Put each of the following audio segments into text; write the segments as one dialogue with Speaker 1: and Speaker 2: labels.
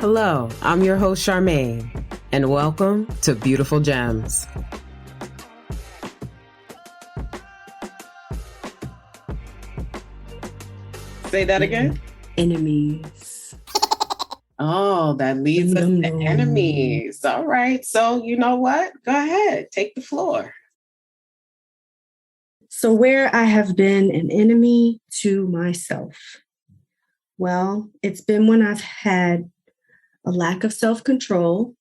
Speaker 1: Hello, I'm your host, Charmaine, and welcome to Beautiful Gems.
Speaker 2: Say that again.
Speaker 3: Enemies.
Speaker 2: Oh, that leads us to enemies. All right. So you know what? Go ahead. Take the floor.
Speaker 3: So where I have been an enemy to myself. Well, it's been when I've had a lack of self-control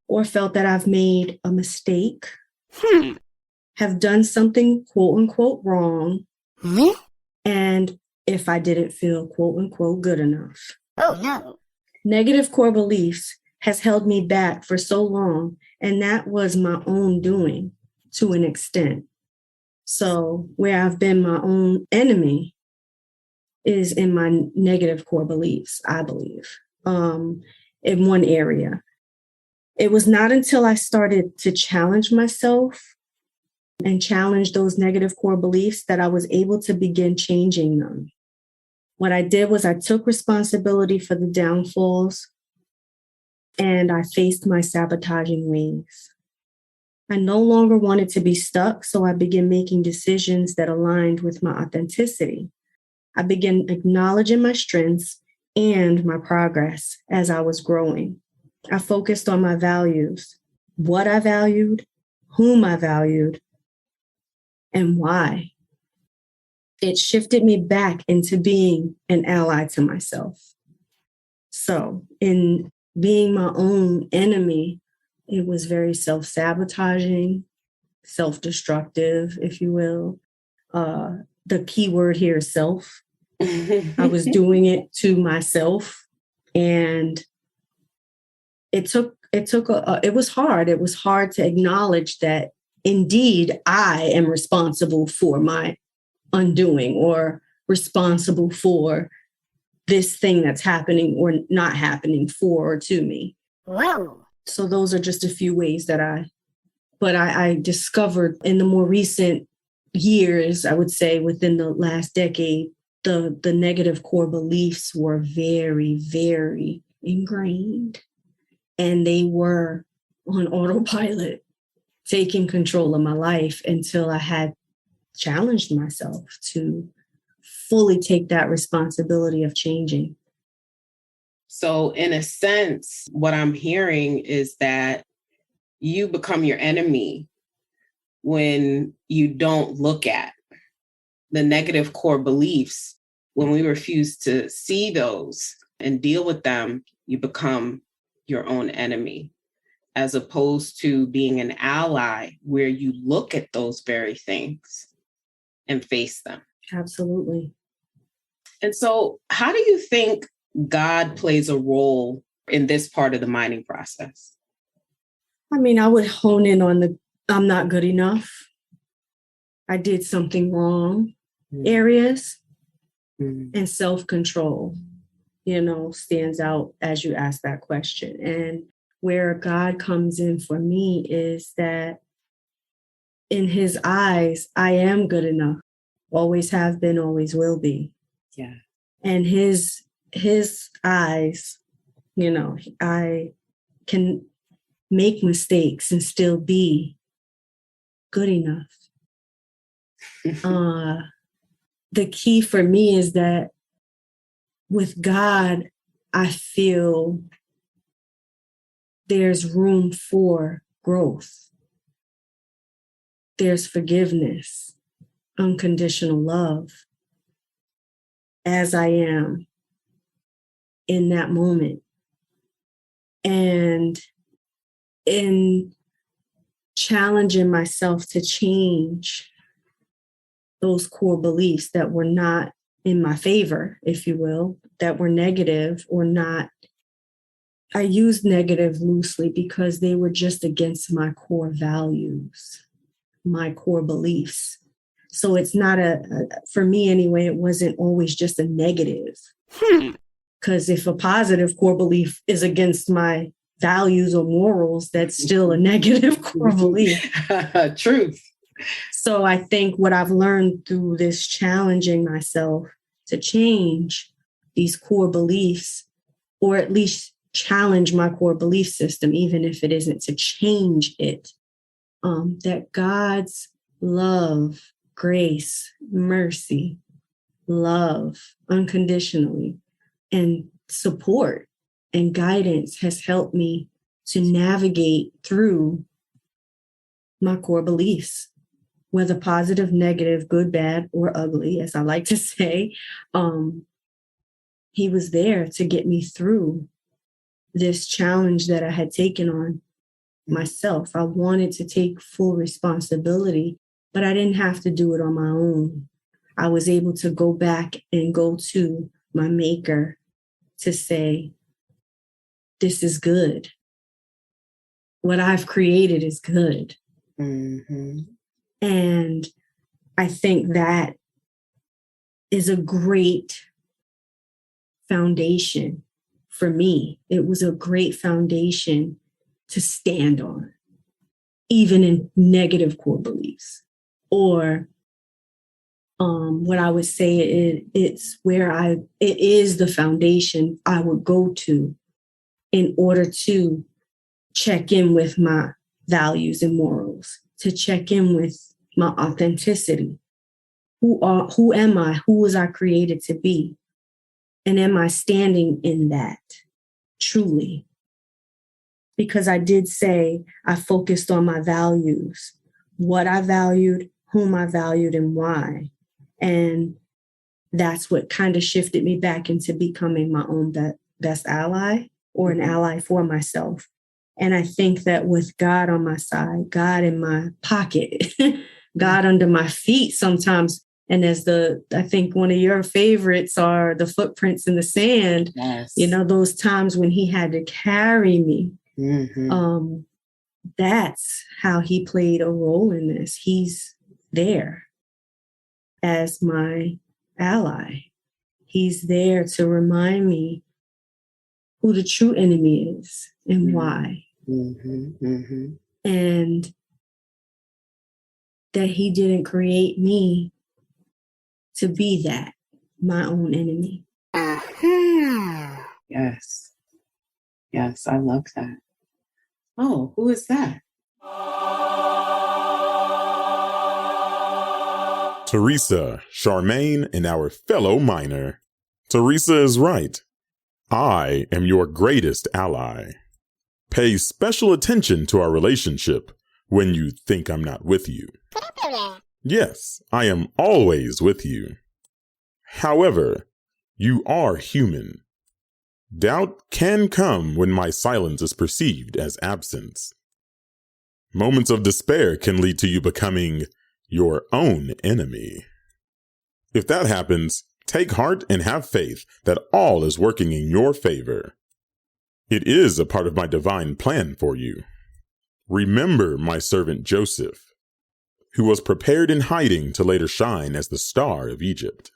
Speaker 3: or felt that I've made a mistake, have done something quote unquote wrong, and if I didn't feel quote unquote good enough.
Speaker 4: Oh no.
Speaker 3: Negative core beliefs has held me back for so long, and that was my own doing to an extent. So where I've been my own enemy is in my negative core beliefs, I believe, in one area. It was not until I started to challenge myself and challenge those negative core beliefs that I was able to begin changing them. What I did was I took responsibility for the downfalls and I faced my sabotaging ways. I no longer wanted to be stuck, so I began making decisions that aligned with my authenticity. I began acknowledging my strengths and my progress as I was growing. I focused on my values, what I valued, whom I valued, and why. It shifted me back into being an ally to myself. So in being my own enemy, it was very self-sabotaging, self-destructive, if you will. The key word here is self. I was doing it to myself, and it was hard. It was hard to acknowledge that indeed I am responsible for my undoing or responsible for this thing that's happening or not happening for or to me.
Speaker 4: Wow.
Speaker 3: So those are just a few ways that I discovered in the more recent years, I would say within the last decade, the negative core beliefs were very, very ingrained, and they were on autopilot, taking control of my life until I had challenged myself to fully take that responsibility of changing.
Speaker 2: So in a sense, what I'm hearing is that you become your enemy when you don't look at the negative core beliefs. When we refuse to see those and deal with them, you become your own enemy, as opposed to being an ally where you look at those very things and face them.
Speaker 3: Absolutely.
Speaker 2: And so how do you think God plays a role in this part of the mining process?
Speaker 3: I mean, I would hone in on the I'm not good enough, I did something wrong areas, and self-control, stands out as you ask that question. And where God comes in for me is that in his eyes, I am good enough, always have been, always will be.
Speaker 2: Yeah.
Speaker 3: And his eyes, I can make mistakes and still be good enough. The key for me is that with God, I feel there's room for growth. There's forgiveness, unconditional love, as I am in that moment. And in challenging myself to change those core beliefs that were not in my favor, if you will, that were negative or not. I use negative loosely because they were just against my core values, my core beliefs. So it's not for me anyway, it wasn't always just a negative. Because if a positive core belief is against my values or morals, that's still a negative core belief.
Speaker 2: Truth.
Speaker 3: So I think what I've learned through this challenging myself to change these core beliefs or at least challenge my core belief system, even if it isn't to change it, that God's love, grace, mercy, love unconditionally, and support and guidance has helped me to navigate through my core beliefs, whether positive, negative, good, bad, or ugly, as I like to say. He was there to get me through this challenge that I had taken on myself. I wanted to take full responsibility, but I didn't have to do it on my own. I was able to go back and go to my maker to say, this is good. What I've created is good.
Speaker 2: Mm-hmm.
Speaker 3: And I think that is a great foundation for me. It was a great foundation to stand on, even in negative core beliefs. Or what I would say it's where it is the foundation I would go to in order to check in with my values and morals, to check in with my authenticity. Who am I? Who was I created to be? And am I standing in that truly? Because I did say I focused on my values, what I valued, whom I valued, and why. And that's what kind of shifted me back into becoming my own best ally, or an ally for myself. And I think that with God on my side, God in my pocket, God under my feet sometimes. And as I think one of your favorites are the footprints in the sand.
Speaker 2: Yes.
Speaker 3: You know, those times when he had to carry me.
Speaker 2: Mm-hmm.
Speaker 3: That's how he played a role in this. He's there as my ally. He's there to remind me who the true enemy is and why.
Speaker 2: Mm-hmm. Mm-hmm.
Speaker 3: And that he didn't create me to be that, my own enemy.
Speaker 2: Yes. Yes, I love that. Oh, who is that?
Speaker 4: Teresa, Charmaine, and our fellow miner. Teresa is right. I am your greatest ally. Pay special attention to our relationship when you think I'm not with you. Yes, I am always with you. However, you are human. Doubt can come when my silence is perceived as absence. Moments of despair can lead to you becoming your own enemy. If that happens, take heart and have faith that all is working in your favor. It is a part of my divine plan for you. Remember my servant Joseph, who was prepared in hiding to later shine as the star of Egypt.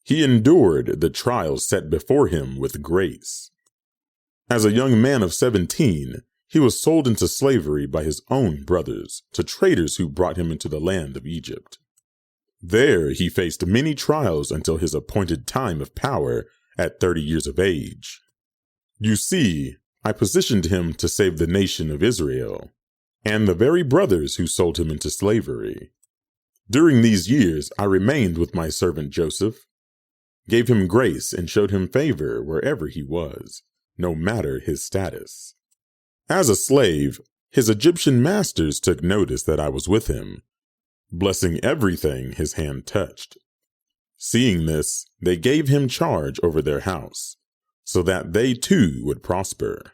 Speaker 4: He endured the trials set before him with grace. As a young man of 17, he was sold into slavery by his own brothers to traders who brought him into the land of Egypt. There he faced many trials until his appointed time of power at 30 years of age. You see, I positioned him to save the nation of Israel and the very brothers who sold him into slavery. During these years, I remained with my servant Joseph, gave him grace and showed him favor wherever he was, no matter his status. As a slave, his Egyptian masters took notice that I was with him, blessing everything his hand touched. Seeing this, they gave him charge over their house, so that they too would prosper.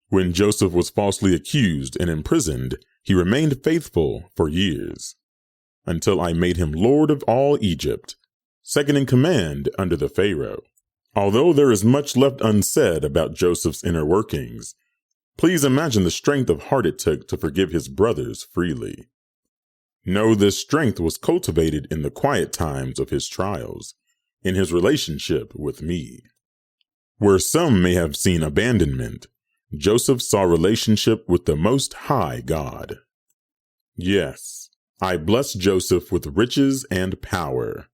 Speaker 4: When Joseph was falsely accused and imprisoned, he remained faithful for years, until I made him Lord of all Egypt, second in command under the Pharaoh. Although there is much left unsaid about Joseph's inner workings, please imagine the strength of heart it took to forgive his brothers freely. Know this strength was cultivated in the quiet times of his trials, in his relationship with me. Where some may have seen abandonment, Joseph saw relationship with the Most High God. Yes, I blessed Joseph with riches and power,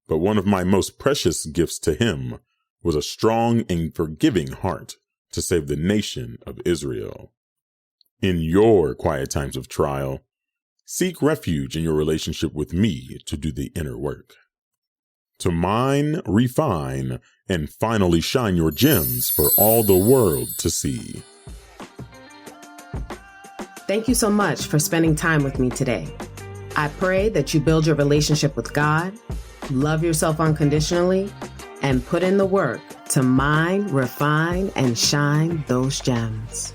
Speaker 4: but one of my most precious gifts to him was a strong and forgiving heart to save the nation of Israel. In your quiet times of trial, seek refuge in your relationship with me to do the inner work. To mine, refine, and finally shine your gems for all the world to see.
Speaker 1: Thank you so much for spending time with me today. I pray that you build your relationship with God, love yourself unconditionally, and put in the work to mine, refine, and shine those gems.